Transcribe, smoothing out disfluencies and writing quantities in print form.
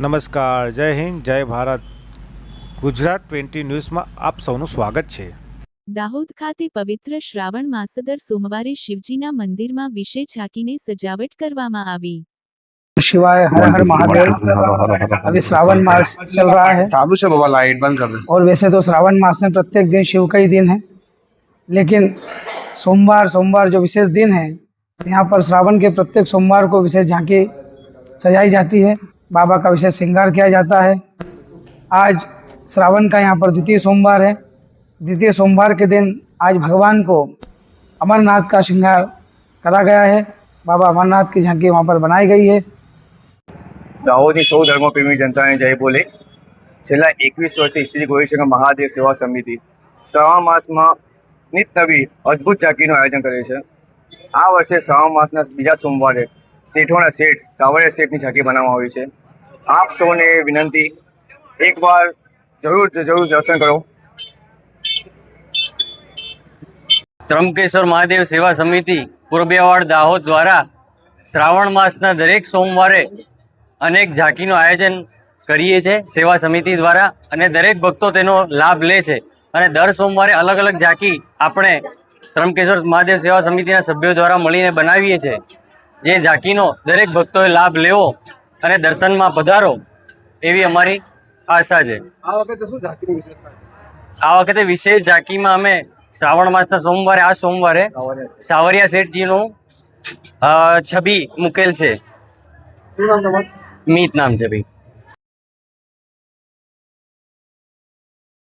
નમસ્કાર, જય હિન્દ, જય ભારત. ગુજરાત 20 ન્યૂઝમાં આપ સૌનું સ્વાગત છે. દાહોદ ખાતે પવિત્ર શ્રાવણ માસદર સોમવારે શિવજીના મંદિરમાં વિશેષ ઝાંકીને સજાવટ કરવામાં આવી. शिवाय हर हर महादेव। अभी श्रावण मास चल रहा है चालू से बाबा लाइट बंद कर दे। और वैसे तो श्रावण मास में प्रत्येक दिन शिव का ही दिन है, लेकिन सोमवार जो विशेष दिन है, यहाँ पर श्रावण के प्रत्येक सोमवार को विशेष झांकी सजाई जाती है, बाबा का विशेष श्रृंगार किया जाता है। आज श्रावण का यहाँ पर द्वितीय सोमवार है। द्वितीय सोमवार के दिन आज भगवान को अमरनाथ का श्रृंगार करा गया है। बाबा अमरनाथ की झांकी वहाँ पर बनाई गई है। દાહોદની સૌ ધર્મપ્રેમી જનતાને જય બોલે. છેલ્લા 21 વર્ષથી શ્રી ગોરીશંકર મહાદેવ સેવા સમિતિ શ્રાવણ માસમાં નિત નવી અદ્ભુત ઝાંકીનું આયોજન કરે છે. આ વર્ષે શ્રાવણ માસના બીજા સોમવારે શેઠોના શેઠ સાવરિયા શેઠની ઝાંકી બનાવવામાં આવી છે. આપ સૌને વિનંતી, એકવાર જરૂર દર્શન કરો. ત્રંબકેશ્વર મહાદેવ સેવા સમિતિ પૂર્બિયાવાડ દાહોદ દ્વારા શ્રાવણ માસના દરેક સોમવારે અનેક ઝાંકીનું આયોજન કરીએ છીએ સેવા સમિતિ દ્વારા, અને દરેક ભક્તો તેનો લાભ લે છે. અને દર સોમવારે અલગ અલગ ઝાંકી આપણે ત્રંબકેશ્વર મહાદેવ સેવા સમિતિના સભ્યો દ્વારા મળીને બનાવીએ છીએ. જે ઝાંકીનો દરેક ભક્તોએ લાભ લેવો અને દર્શનમાં પધારો એવી અમારી આશા છે. આ વખતે વિશેષ ઝાંકીમાં અમે શ્રાવણ માસના સોમવારે આ સોમવારે સાવરિયા શેઠજીનું છબી મૂકેલ છે. મીત નામ છે ભાઈ.